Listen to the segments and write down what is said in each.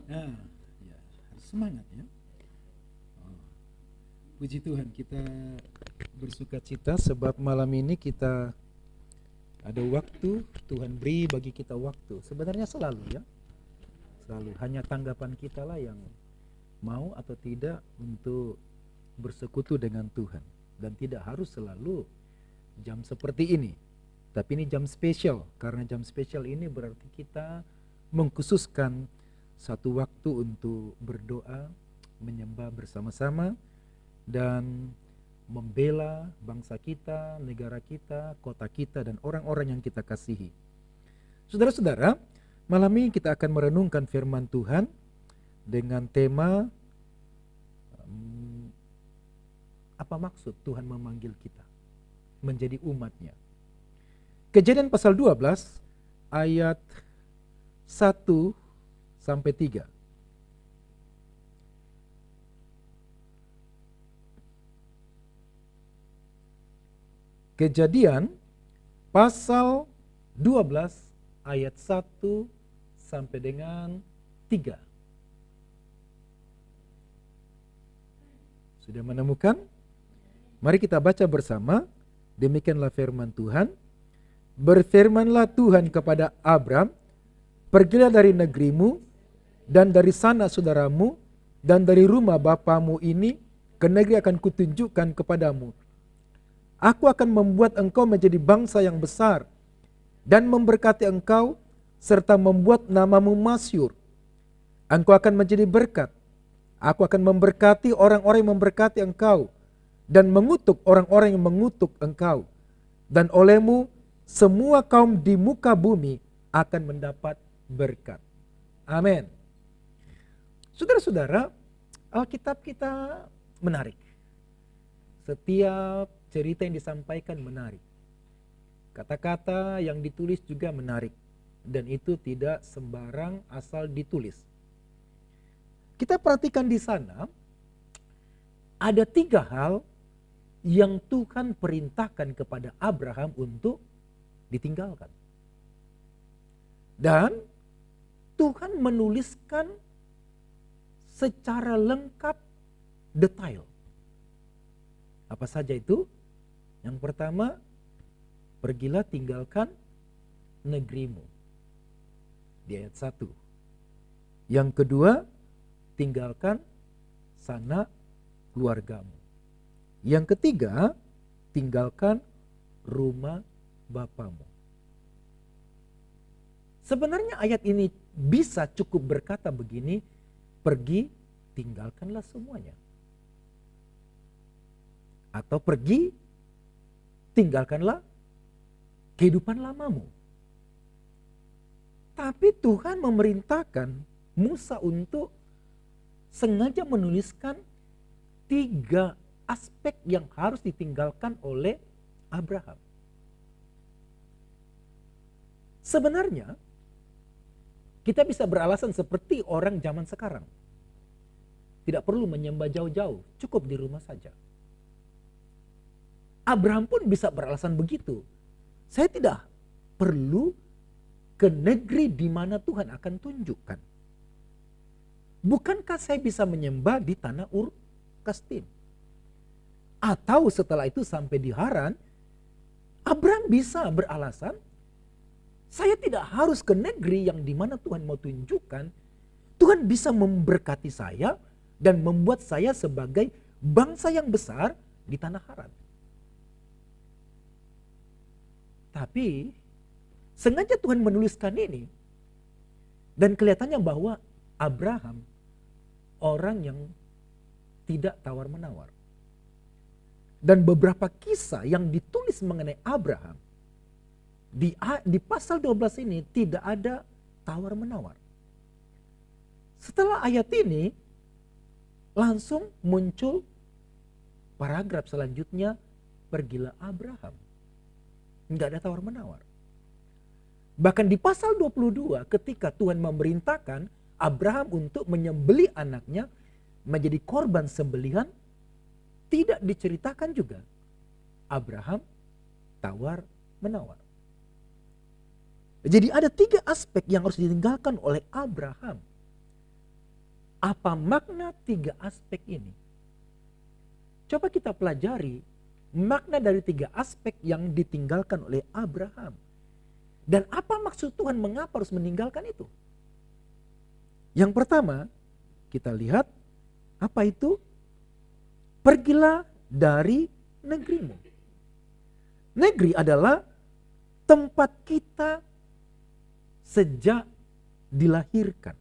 Nah, ya, harus semangat ya. Oh, puji Tuhan, kita bersuka cita sebab malam ini kita ada waktu, Tuhan beri bagi kita waktu. Sebenarnya selalu ya, selalu hanya tanggapan kita lah yang mau atau tidak untuk bersekutu dengan Tuhan. Dan tidak harus selalu jam seperti ini. Tapi ini jam spesial, karena jam spesial ini berarti kita mengkhususkan satu waktu untuk berdoa, menyembah bersama-sama, dan membela bangsa kita, negara kita, kota kita, dan orang-orang yang kita kasihi. Saudara-saudara, malam ini kita akan merenungkan firman Tuhan dengan tema apa maksud Tuhan memanggil kita menjadi umatnya. Kejadian pasal 12 ayat 1 sampai 3. Kejadian pasal 12 ayat 1 sampai dengan 3. Sudah menemukan? Mari kita baca bersama. Demikianlah firman Tuhan. Berfirmanlah Tuhan kepada Abram, pergilah dari negerimu dan dari sana saudaramu dan dari rumah bapamu ini ke negeri akan kutunjukkan kepadamu. Aku akan membuat engkau menjadi bangsa yang besar dan memberkati engkau serta membuat namamu masyhur. Engkau akan menjadi berkat. Aku akan memberkati orang-orang yang memberkati engkau dan mengutuk orang-orang yang mengutuk engkau. Dan olehmu semua kaum di muka bumi akan mendapat berkat. Amin. Saudara-saudara, Alkitab kita menarik. Setiap cerita yang disampaikan menarik. Kata-kata yang ditulis juga menarik. Dan itu tidak sembarang asal ditulis. Kita perhatikan di sana, ada 3 hal yang Tuhan perintahkan kepada Abraham untuk ditinggalkan. Dan Tuhan menuliskan secara lengkap, detail. Apa saja itu? Yang pertama, pergilah tinggalkan negerimu. Di ayat 1. Yang kedua, tinggalkan sanak keluargamu. Yang ketiga, tinggalkan rumah bapamu. Sebenarnya ayat ini bisa cukup berkata begini, pergi tinggalkanlah semuanya. Atau pergi tinggalkanlah kehidupan lamamu. Tapi Tuhan memerintahkan Musa untuk sengaja menuliskan 3 aspek yang harus ditinggalkan oleh Abraham. Sebenarnya kita bisa beralasan seperti orang zaman sekarang. Tidak perlu menyembah jauh-jauh, cukup di rumah saja. Abraham pun bisa beralasan begitu. Saya tidak perlu ke negeri di mana Tuhan akan tunjukkan. Bukankah saya bisa menyembah di tanah Ur Kasdim? Atau setelah itu sampai di Haran, Abraham bisa beralasan, saya tidak harus ke negeri yang dimana Tuhan mau tunjukkan. Tuhan bisa memberkati saya dan membuat saya sebagai bangsa yang besar di tanah Haran. Tapi sengaja Tuhan menuliskan ini. Dan kelihatannya bahwa Abraham orang yang tidak tawar-menawar. Dan beberapa kisah yang ditulis mengenai Abraham di pasal 12 ini tidak ada tawar-menawar. Setelah ayat ini langsung muncul paragraf selanjutnya, pergilah Abraham. Enggak ada tawar-menawar. Bahkan di pasal 22 ketika Tuhan memerintahkan Abraham untuk menyembelih anaknya menjadi korban sembelihan, tidak diceritakan juga Abraham tawar-menawar. Jadi ada 3 aspek yang harus ditinggalkan oleh Abraham. Apa makna 3 aspek ini? Coba kita pelajari makna dari 3 aspek yang ditinggalkan oleh Abraham. Dan apa maksud Tuhan mengapa harus meninggalkan itu? Yang pertama, kita lihat apa itu? Pergilah dari negerimu. Negeri adalah tempat kita sejak dilahirkan.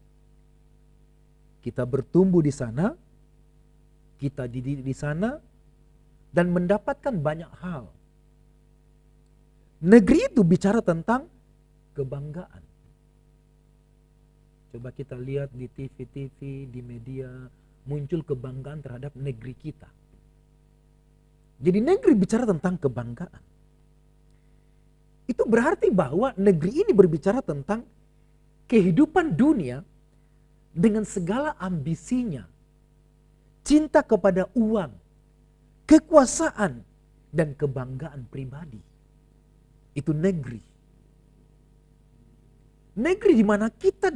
Kita bertumbuh di sana, kita dididik di sana, dan mendapatkan banyak hal. Negeri itu bicara tentang kebanggaan. Coba kita lihat di TV-TV, di media, muncul kebanggaan terhadap negeri kita. Jadi negeri bicara tentang kebanggaan. Itu berarti bahwa negeri ini berbicara tentang kehidupan dunia dengan segala ambisinya. Cinta kepada uang, kekuasaan, dan kebanggaan pribadi. Itu negeri. Negeri di mana kita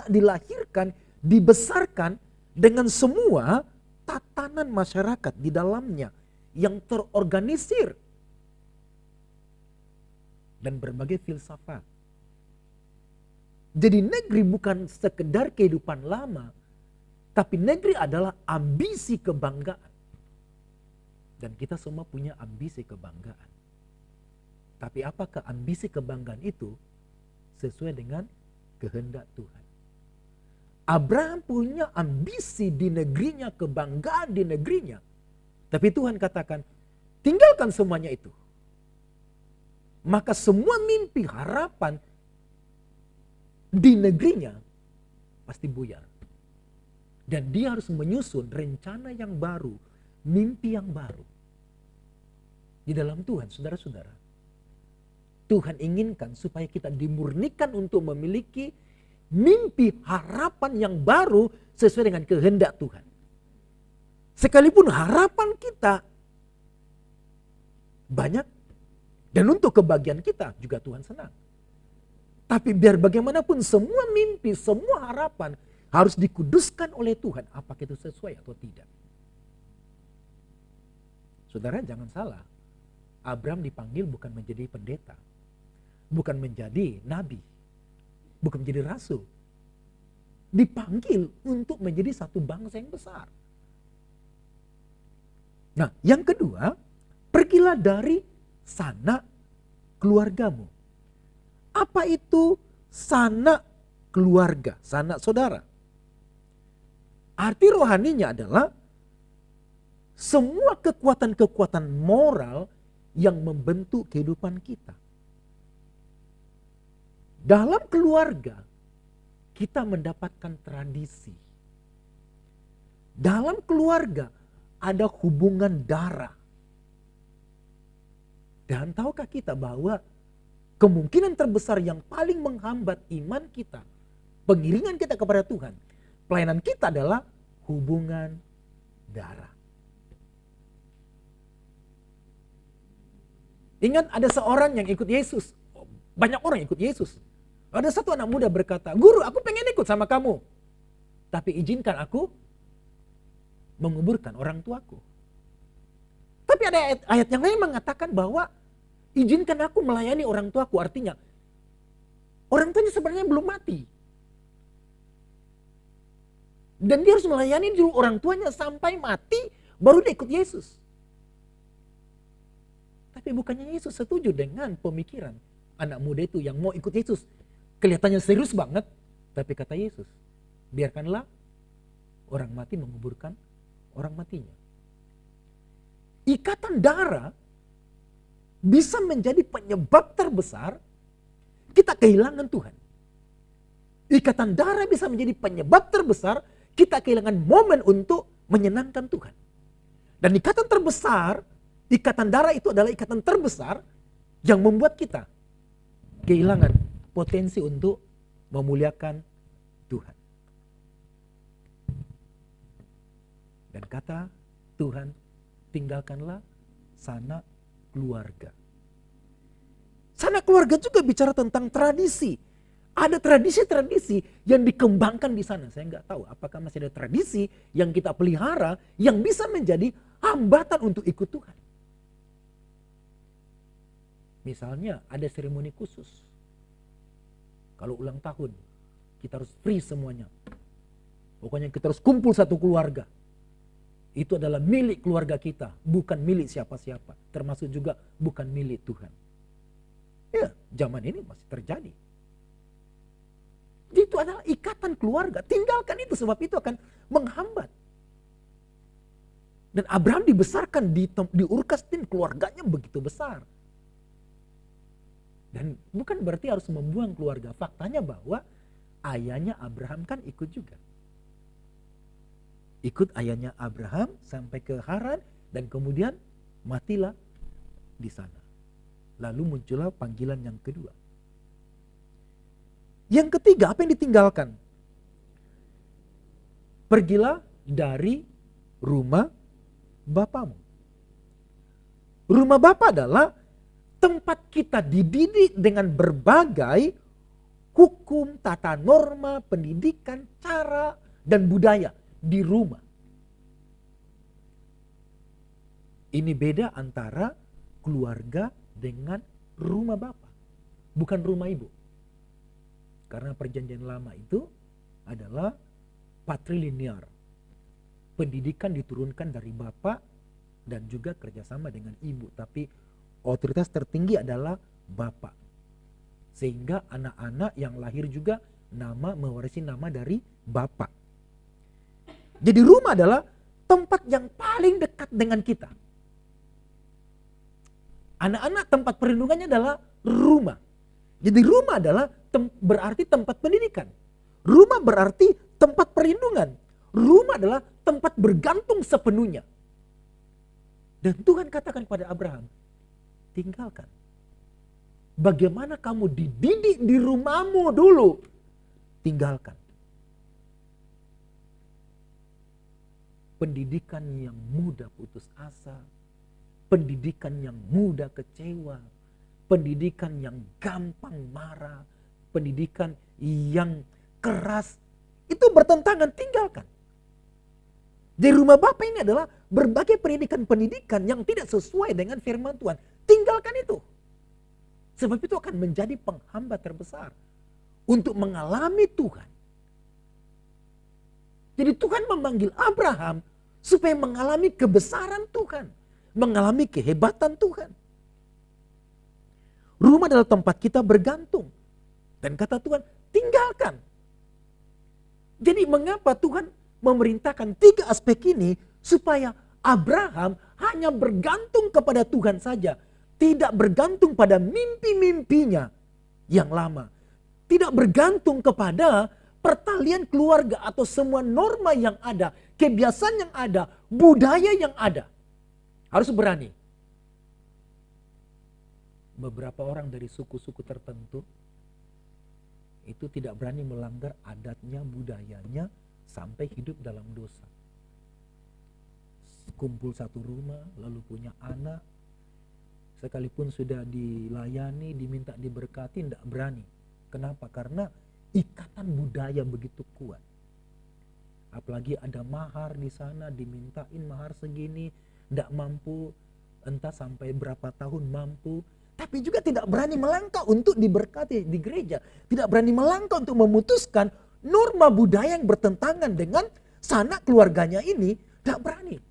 dilahirkan, dibesarkan dengan semua tatanan masyarakat di dalamnya yang terorganisir dan berbagai filsafat. Jadi negeri bukan sekedar kehidupan lama, tapi negeri adalah ambisi kebanggaan. Dan kita semua punya ambisi kebanggaan. Tapi apakah ambisi kebanggaan itu sesuai dengan kehendak Tuhan? Abraham punya ambisi di negerinya, kebanggaan di negerinya. Tapi Tuhan katakan, tinggalkan semuanya itu. Maka semua mimpi, harapan di negerinya pasti buyar. Dan dia harus menyusun rencana yang baru, mimpi yang baru. Di dalam Tuhan, saudara-saudara, Tuhan inginkan supaya kita dimurnikan untuk memiliki mimpi, harapan yang baru sesuai dengan kehendak Tuhan. Sekalipun harapan kita banyak dan untuk kebahagiaan kita juga Tuhan senang. Tapi biar bagaimanapun semua mimpi, semua harapan harus dikuduskan oleh Tuhan. Apakah itu sesuai atau tidak? Saudara jangan salah. Abraham dipanggil bukan menjadi pendeta. Bukan menjadi nabi. Bukan menjadi rasul. Dipanggil untuk menjadi satu bangsa yang besar. Nah, yang kedua, pergilah dari sanak keluargamu. Apa itu sanak keluarga, sanak saudara? Arti rohaninya adalah semua kekuatan-kekuatan moral yang membentuk kehidupan kita. Dalam keluarga, kita mendapatkan tradisi. Dalam keluarga, ada hubungan darah. Dan tahukah kita bahwa kemungkinan terbesar yang paling menghambat iman kita, pengiringan kita kepada Tuhan, pelayanan kita adalah hubungan darah. Ingat ada seorang yang ikut Yesus. Banyak orang ikut Yesus. Ada satu anak muda berkata, "Guru, aku pengen ikut sama kamu. Tapi izinkan aku menguburkan orang tuaku." Tapi ada ayat yang lain mengatakan bahwa izinkan aku melayani orang tuaku. Artinya orang tuanya sebenarnya belum mati. Dan dia harus melayani dulu orang tuanya sampai mati baru dia ikut Yesus. Tapi bukannya Yesus setuju dengan pemikiran anak muda itu yang mau ikut Yesus. Kelihatannya serius banget. Tapi kata Yesus, biarkanlah orang mati menguburkan orang matinya. Ikatan darah bisa menjadi penyebab terbesar kita kehilangan Tuhan. Ikatan darah bisa menjadi penyebab terbesar kita kehilangan momen untuk menyenangkan Tuhan. Dan ikatan terbesar, ikatan darah itu adalah ikatan terbesar yang membuat kita kehilangan potensi untuk memuliakan Tuhan. Dan kata Tuhan, tinggalkanlah sanak keluarga. Sanak keluarga juga bicara tentang tradisi. Ada tradisi-tradisi yang dikembangkan di sana. Saya nggak tahu apakah masih ada tradisi yang kita pelihara yang bisa menjadi hambatan untuk ikut Tuhan. Misalnya ada seremoni khusus. Kalau ulang tahun, kita harus free semuanya. Pokoknya kita harus kumpul satu keluarga. Itu adalah milik keluarga kita, bukan milik siapa-siapa. Termasuk juga bukan milik Tuhan. Ya, zaman ini masih terjadi. Itu adalah ikatan keluarga. Tinggalkan itu, sebab itu akan menghambat. Dan Abraham dibesarkan di Ur Kasdim, keluarganya begitu besar. Dan bukan berarti harus membuang keluarga. Faktanya bahwa ayahnya Abraham kan ikut juga. Ikut ayahnya Abraham sampai ke Haran dan kemudian matilah di sana. Lalu muncullah panggilan yang kedua. Yang ketiga, apa yang ditinggalkan? Pergilah dari rumah bapamu. Rumah bapa adalah tempat kita dididik dengan berbagai hukum, tata norma, pendidikan, cara, dan budaya di rumah. Ini beda antara keluarga dengan rumah bapa, bukan rumah ibu. Karena perjanjian lama itu adalah patrilinear. Pendidikan diturunkan dari bapak dan juga kerjasama dengan ibu. Tapi otoritas tertinggi adalah bapak. Sehingga anak-anak yang lahir juga mewarisi nama dari bapak. Jadi rumah adalah tempat yang paling dekat dengan kita. Anak-anak tempat perlindungannya adalah rumah. Jadi rumah adalah berarti tempat pendidikan. Rumah berarti tempat perlindungan. Rumah adalah tempat bergantung sepenuhnya. Dan Tuhan katakan kepada Abraham, tinggalkan. Bagaimana kamu dididik di rumahmu dulu, tinggalkan. Pendidikan yang mudah putus asa, pendidikan yang mudah kecewa, pendidikan yang gampang marah, pendidikan yang keras, itu bertentangan, tinggalkan. Di rumah Bapak ini adalah berbagai pendidikan-pendidikan yang tidak sesuai dengan firman Tuhan. Tinggalkan itu. Sebab itu akan menjadi penghambat terbesar untuk mengalami Tuhan. Jadi Tuhan memanggil Abraham supaya mengalami kebesaran Tuhan, mengalami kehebatan Tuhan. Rumah adalah tempat kita bergantung. Dan kata Tuhan, tinggalkan. Jadi mengapa Tuhan memerintahkan 3 aspek ini supaya Abraham hanya bergantung kepada Tuhan saja. Tidak bergantung pada mimpi-mimpinya yang lama. Tidak bergantung kepada pertalian keluarga atau semua norma yang ada, kebiasaan yang ada, budaya yang ada. Harus berani. Beberapa orang dari suku-suku tertentu itu tidak berani melanggar adatnya, budayanya sampai hidup dalam dosa. Kumpul satu rumah, lalu punya anak, sekalipun sudah dilayani, diminta diberkati, tidak berani. Kenapa? Karena ikatan budaya begitu kuat. Apalagi ada mahar di sana, dimintain mahar segini, tidak mampu, entah sampai berapa tahun mampu. Tapi juga tidak berani melangkah untuk diberkati di gereja. Tidak berani melangkah untuk memutuskan norma budaya yang bertentangan dengan sanak keluarganya ini. Tidak berani.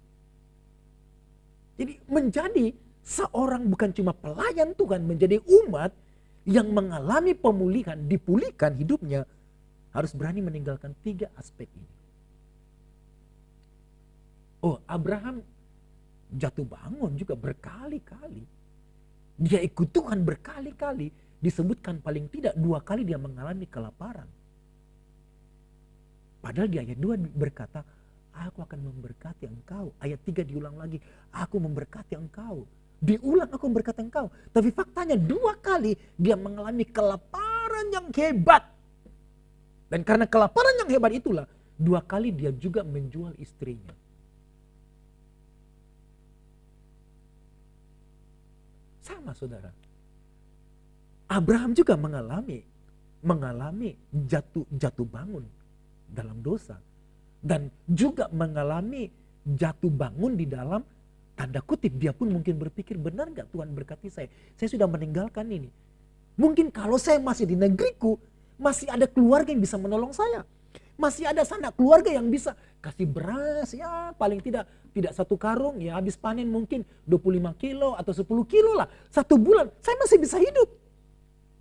Jadi menjadi seorang bukan cuma pelayan Tuhan, menjadi umat yang mengalami pemulihan, dipulihkan hidupnya, harus berani meninggalkan 3 aspek ini. Oh, Abraham jatuh bangun juga berkali-kali. Dia ikut Tuhan berkali-kali. Disebutkan paling tidak 2 kali dia mengalami kelaparan. Padahal di ayat 2 berkata, aku akan memberkati engkau. Ayat 3 diulang lagi, aku memberkati engkau. Diulang, aku memberkati engkau. Tapi faktanya 2 kali dia mengalami kelaparan yang hebat. Dan karena kelaparan yang hebat itulah, 2 kali dia juga menjual istrinya. Sama saudara. Abraham juga mengalami mengalami jatuh bangun dalam dosa. Dan juga mengalami jatuh bangun di dalam tanda kutip. Dia pun mungkin berpikir, benar gak Tuhan berkati saya? Saya sudah meninggalkan ini. Mungkin kalau saya masih di negeriku, masih ada keluarga yang bisa menolong saya. Masih ada sanak keluarga yang bisa kasih beras, ya paling tidak satu karung, ya habis panen mungkin 25 kilo atau 10 kilo lah. 1 bulan, saya masih bisa hidup.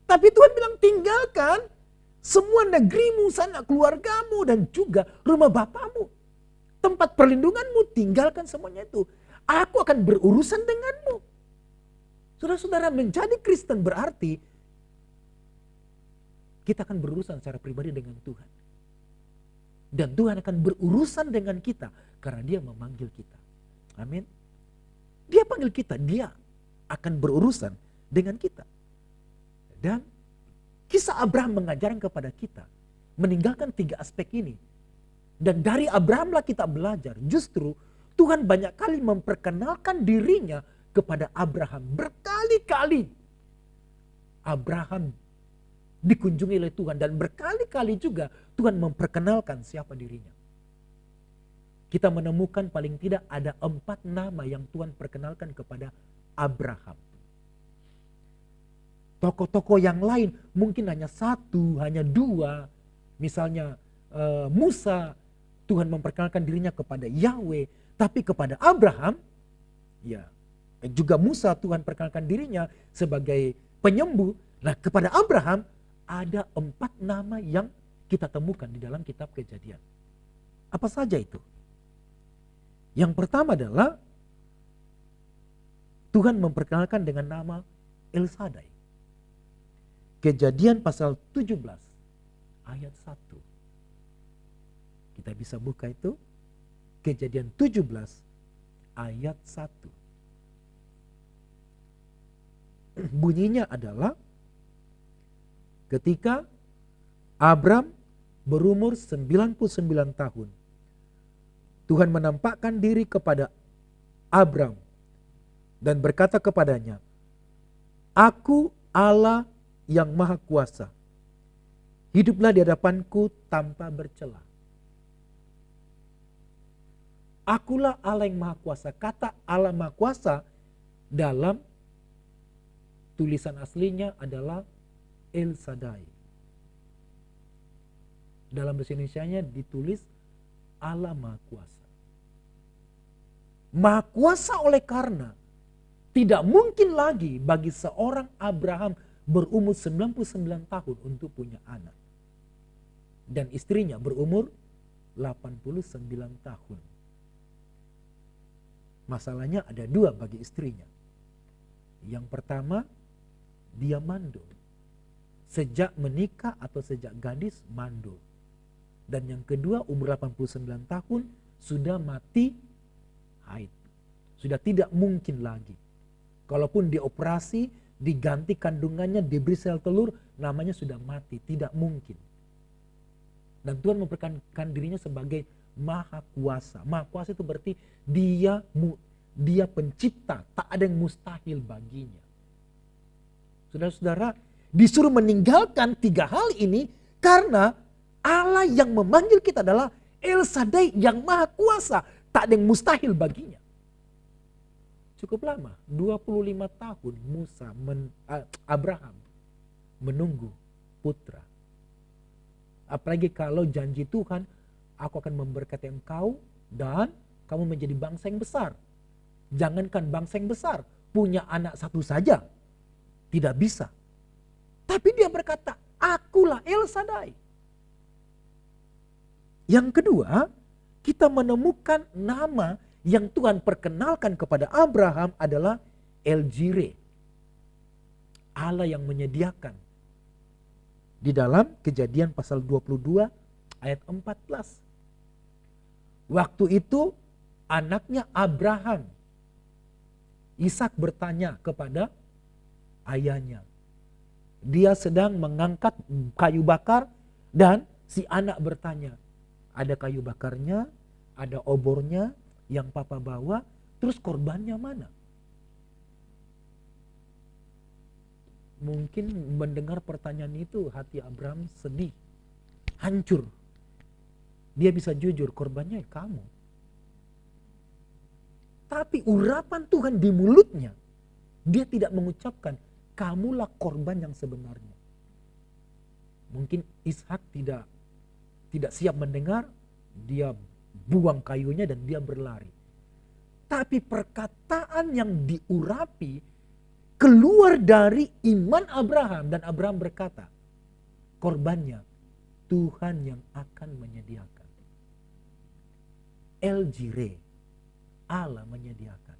Tapi Tuhan bilang, tinggalkan semua negerimu, sanak keluargamu, dan juga rumah bapamu. Tempat perlindunganmu, tinggalkan semuanya itu. Aku akan berurusan denganmu. Saudara-saudara, menjadi Kristen berarti kita akan berurusan secara pribadi dengan Tuhan. Dan Tuhan akan berurusan dengan kita karena Dia memanggil kita. Amin. Dia panggil kita, Dia akan berurusan dengan kita. Dan kisah Abraham mengajarkan kepada kita meninggalkan 3 aspek ini. Dan dari Abrahamlah kita belajar, justru Tuhan banyak kali memperkenalkan dirinya kepada Abraham. Berkali-kali Abraham dikunjungi oleh Tuhan, dan berkali-kali juga Tuhan memperkenalkan siapa dirinya. Kita menemukan paling tidak ada 4 nama yang Tuhan perkenalkan kepada Abraham. Tokoh-tokoh yang lain mungkin hanya 1, hanya 2. Misalnya Musa, Tuhan memperkenalkan dirinya kepada Yahweh. Tapi kepada Abraham, ya juga Musa Tuhan perkenalkan dirinya sebagai penyembuh. Nah, kepada Abraham ada 4 nama yang kita temukan di dalam kitab Kejadian. Apa saja itu? Yang pertama adalah Tuhan memperkenalkan dengan nama El Shaddai. Kejadian pasal 17 ayat 1. Kita bisa buka itu. Kejadian 17 ayat 1. Bunyinya adalah, ketika Abram berumur 99 tahun, Tuhan menampakkan diri kepada Abram dan berkata kepadanya, "Aku Allah yang Maha Kuasa. Hiduplah di hadapanku tanpa bercela." Akulah Allah yang Maha Kuasa. Kata Allah Maha Kuasa dalam tulisan aslinya adalah El Shaddai. Dalam bahasa Indonesianya ditulis Allah Maha Kuasa. Maha Kuasa oleh karena tidak mungkin lagi bagi seorang Abraham berumur 99 tahun untuk punya anak. Dan istrinya berumur 89 tahun. Masalahnya ada 2 bagi istrinya. Yang pertama, dia mandul. Sejak menikah atau sejak gadis mandul. Dan yang kedua, umur 89 tahun sudah mati haid. Sudah tidak mungkin lagi. Kalaupun dioperasi, diganti kandungannya, diberi sel telur, namanya sudah mati. Tidak mungkin. Dan Tuhan memperkenalkan dirinya sebagai Maha Kuasa. Maha Kuasa itu berarti dia pencipta. Tak ada yang mustahil baginya. Saudara-saudara, disuruh meninggalkan 3 hal ini karena Allah yang memanggil kita adalah El Shaddai yang Maha Kuasa. Tak ada yang mustahil baginya. Cukup lama, 25 tahun Abraham menunggu putra. Apalagi kalau janji Tuhan, aku akan memberkati engkau dan kamu menjadi bangsa yang besar. Jangankan bangsa yang besar, punya anak 1 saja tidak bisa. Tapi dia berkata, akulah El Shaddai. Yang kedua, kita menemukan nama yang Tuhan perkenalkan kepada Abraham adalah El Jireh. Allah yang menyediakan. Di dalam Kejadian pasal 22 ayat 14. Waktu itu anaknya Abraham, Ishak, bertanya kepada ayahnya. Dia sedang mengangkat kayu bakar dan si anak bertanya, ada kayu bakarnya, ada obornya yang papa bawa, terus korbannya mana? Mungkin mendengar pertanyaan itu hati Abraham sedih, hancur. Dia bisa jujur, korbannya kamu. Tapi urapan Tuhan di mulutnya, dia tidak mengucapkan, kamulah korban yang sebenarnya. Mungkin Ishak tidak siap mendengar, dia buang kayunya dan dia berlari. Tapi perkataan yang diurapi keluar dari iman Abraham, dan Abraham berkata, korbannya Tuhan yang akan menyediakan. El Jireh, Allah menyediakan.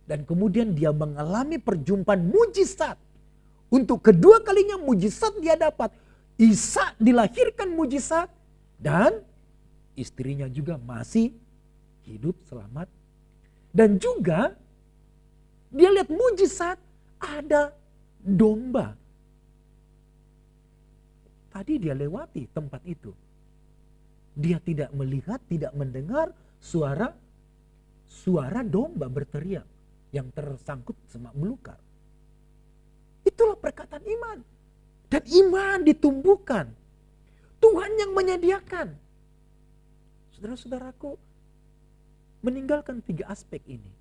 Dan kemudian dia mengalami perjumpaan mujizat. Untuk kedua kalinya mujizat dia dapat. Ishak dilahirkan mujizat. Dan istrinya juga masih hidup selamat. Dan juga dia lihat mujizat, ada domba. Tadi dia lewati tempat itu. Dia tidak melihat, tidak mendengar suara domba berteriak yang tersangkut semak belukar. Itulah perkataan iman. Dan iman ditumbuhkan. Tuhan yang menyediakan. Saudara-saudaraku, meninggalkan 3 aspek ini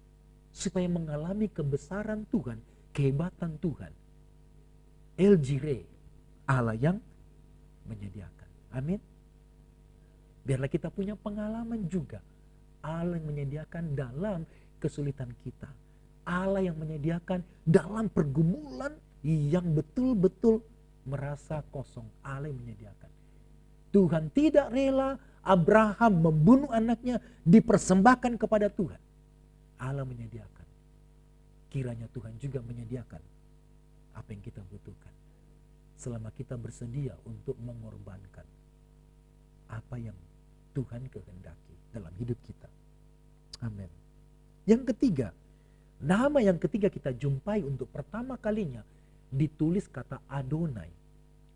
supaya mengalami kebesaran Tuhan, kehebatan Tuhan. El Jireh, Allah yang menyediakan. Amin. Biarlah kita punya pengalaman juga. Allah yang menyediakan dalam kesulitan kita. Allah yang menyediakan dalam pergumulan yang betul-betul merasa kosong. Allah yang menyediakan. Tuhan tidak rela Abraham membunuh anaknya, dipersembahkan kepada Tuhan. Allah menyediakan. Kiranya Tuhan juga menyediakan apa yang kita butuhkan. Selama kita bersedia untuk mengorbankan apa yang Tuhan kehendaki dalam hidup kita. Amin. Yang ketiga, nama yang ketiga kita jumpai untuk pertama kalinya ditulis kata Adonai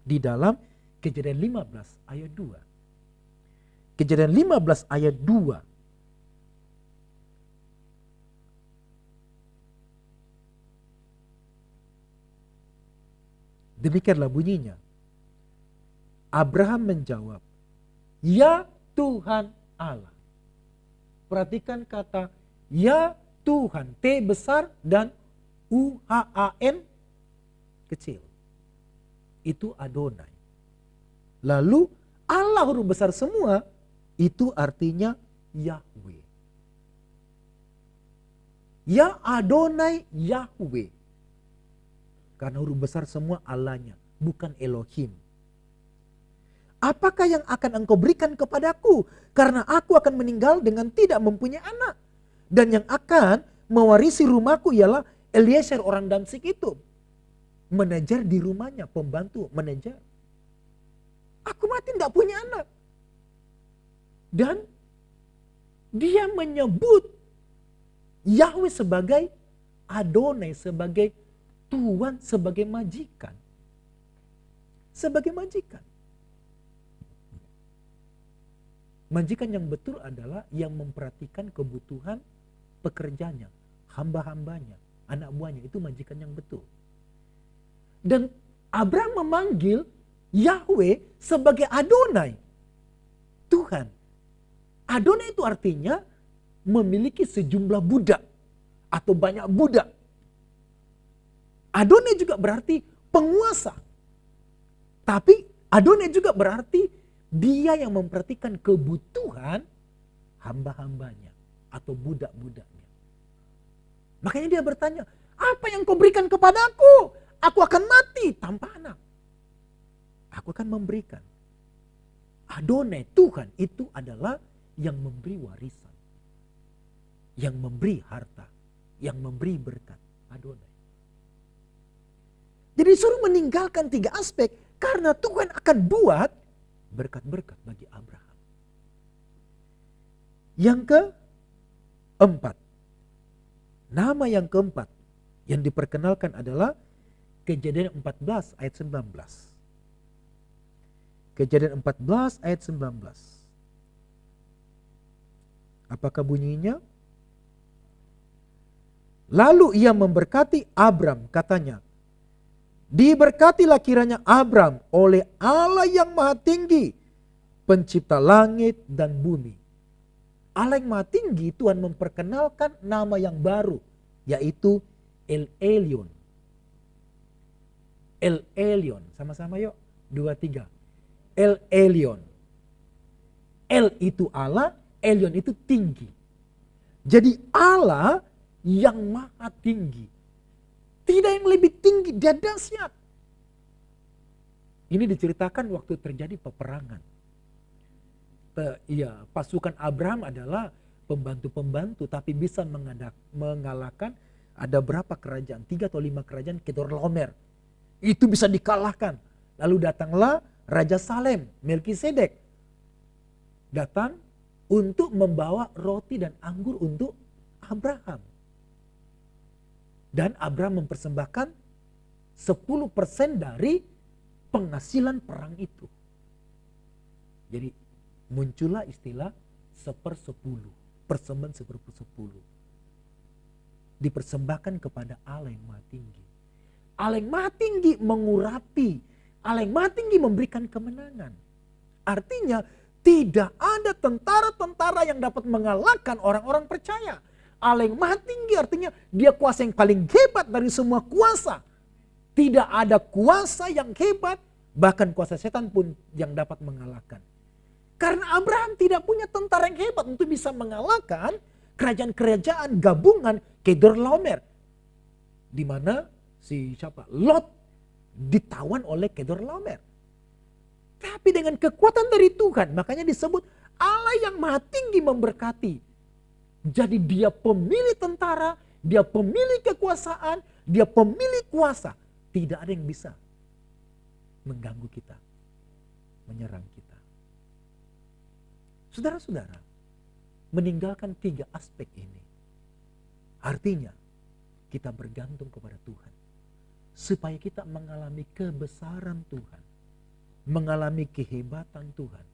di dalam Kejadian 15 ayat 2. Kejadian 15 ayat 2. Demikianlah bunyinya. Abraham menjawab, ya Tuhan Allah. Perhatikan kata ya Tuhan, T besar dan U-H-A-N kecil. Itu Adonai. Lalu Allah huruf besar semua, itu artinya Yahweh. Ya Adonai Yahweh. Karena huruf besar semua Allahnya, bukan Elohim. Apakah yang akan engkau berikan kepadaku? Karena aku akan meninggal dengan tidak mempunyai anak. Dan yang akan mewarisi rumahku ialah Eliezer orang Damsik itu. Manajer di rumahnya, pembantu manajer. Aku mati tidak punya anak. Dan dia menyebut Yahweh sebagai Adonai, sebagai Tuhan, sebagai majikan. Sebagai majikan. Majikan yang betul adalah yang memperhatikan kebutuhan pekerjanya, hamba-hambanya, anak buahnya. Itu majikan yang betul. Dan Abraham memanggil Yahweh sebagai Adonai, Tuhan. Adonai itu artinya memiliki sejumlah budak atau banyak budak. Adonai juga berarti penguasa. Tapi Adonai juga berarti dia yang memperhatikan kebutuhan hamba-hambanya atau budak-budaknya. Makanya dia bertanya, apa yang kau berikan kepadaku? Aku akan mati tanpa anak. Aku akan memberikan. Adonai, Tuhan itu adalah yang memberi warisan. Yang memberi harta. Yang memberi berkat. Adonai. Jadi disuruh meninggalkan 3 aspek. Karena Tuhan akan buat berkat-berkat bagi Abraham. Yang keempat. Nama yang keempat. Yang diperkenalkan adalah Kejadian 14 ayat 19. Kejadian 14 ayat 19. Apakah bunyinya? Lalu ia memberkati Abram, katanya, Diberkatilah kiranya Abram oleh Allah yang maha tinggi, pencipta langit dan bumi. Allah yang maha tinggi, Tuhan memperkenalkan nama yang baru, yaitu El Elyon. El Elyon, sama-sama yuk, 2, 3. El Elyon. El itu Allah, Elyon itu tinggi. Jadi Allah yang maha tinggi. Tidak yang lebih tinggi, dia dahsyat. Ini diceritakan waktu terjadi peperangan. Pasukan Abraham adalah pembantu-pembantu, tapi bisa mengalahkan ada berapa kerajaan, 3 atau 5 kerajaan Kedorlaomer. Itu bisa dikalahkan. Lalu datanglah Raja Salem, Melkisedek. Datang untuk membawa roti dan anggur untuk Abraham. Dan Abraham mempersembahkan 10% dari penghasilan perang itu. Jadi muncullah istilah 1/10, persembahan 1/10. Dipersembahkan kepada Allah yang maha tinggi. Allah yang maha tinggi mengurapi, Allah yang maha tinggi memberikan kemenangan. Artinya tidak ada tentara-tentara yang dapat mengalahkan orang-orang percaya. Allah yang maha tinggi artinya dia kuasa yang paling hebat dari semua kuasa. Tidak ada kuasa yang hebat, bahkan kuasa setan pun yang dapat mengalahkan. Karena Abraham tidak punya tentara yang hebat untuk bisa mengalahkan kerajaan-kerajaan gabungan Kedorlaomer. Di mana Lot ditawan oleh Kedorlaomer. Tapi dengan kekuatan dari Tuhan, makanya disebut Allah yang maha tinggi memberkati. Jadi dia pemilik tentara, dia pemilik kekuasaan, dia pemilik kuasa. Tidak ada yang bisa mengganggu kita, menyerang kita. Saudara-saudara, meninggalkan 3 aspek ini. Artinya kita bergantung kepada Tuhan. Supaya kita mengalami kebesaran Tuhan. Mengalami kehebatan Tuhan.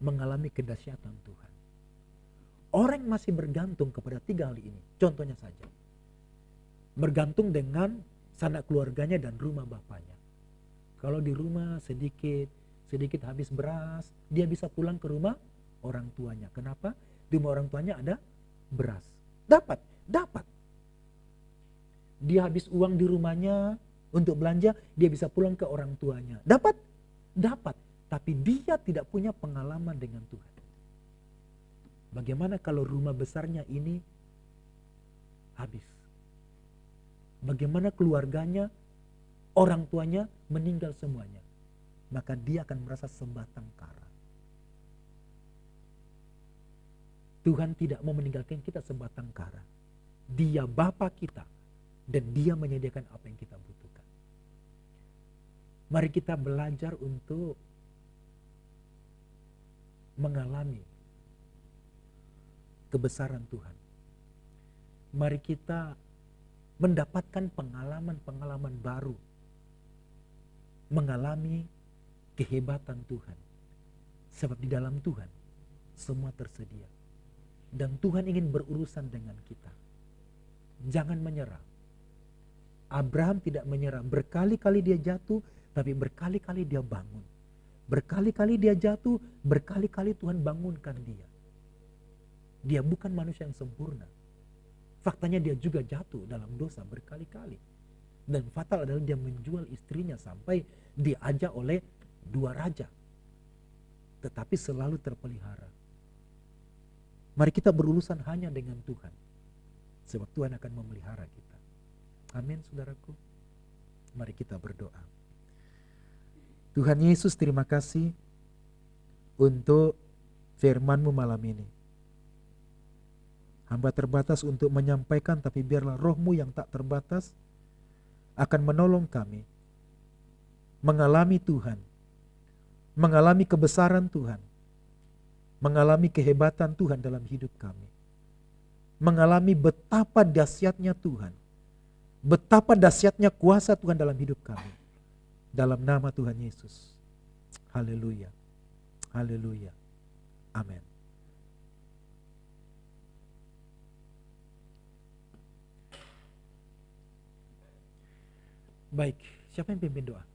Mengalami kedahsyatan Tuhan. Orang yang masih bergantung kepada 3 hal ini. Contohnya saja. Bergantung dengan sanak keluarganya dan rumah bapaknya. Kalau di rumah sedikit habis beras, dia bisa pulang ke rumah orang tuanya. Kenapa? Di rumah orang tuanya ada beras. Dapat. Dia habis uang di rumahnya untuk belanja, dia bisa pulang ke orang tuanya. Dapat. Tapi dia tidak punya pengalaman dengan Tuhan. Bagaimana kalau rumah besarnya ini habis? Bagaimana keluarganya, orang tuanya meninggal semuanya? Maka dia akan merasa sebatang kara. Tuhan tidak mau meninggalkan kita sebatang kara. Dia Bapa kita dan dia menyediakan apa yang kita butuhkan. Mari kita belajar untuk mengalami kebesaran Tuhan. Mari kita mendapatkan pengalaman-pengalaman baru. Mengalami kehebatan Tuhan. Sebab di dalam Tuhan semua tersedia. Dan Tuhan ingin berurusan dengan kita. Jangan menyerah. Abraham tidak menyerah. Berkali-kali dia jatuh, tapi berkali-kali dia bangun. Berkali-kali dia jatuh, berkali-kali Tuhan bangunkan dia. Dia bukan manusia yang sempurna. Faktanya dia juga jatuh dalam dosa berkali-kali. Dan fatal adalah dia menjual istrinya sampai diajak oleh 2 raja. Tetapi selalu terpelihara. Mari kita berurusan hanya dengan Tuhan. Sebab Tuhan akan memelihara kita. Amin, saudaraku. Mari kita berdoa. Tuhan Yesus, terima kasih untuk firman-Mu malam ini. Hamba terbatas untuk menyampaikan, tapi biarlah Roh-Mu yang tak terbatas akan menolong kami mengalami Tuhan, mengalami kebesaran Tuhan, mengalami kehebatan Tuhan dalam hidup kami, mengalami betapa dahsyatnya Tuhan, betapa dahsyatnya kuasa Tuhan dalam hidup kami. Dalam nama Tuhan Yesus. Haleluya. Haleluya. Amin. Baik, Siapa yang pimpin doa?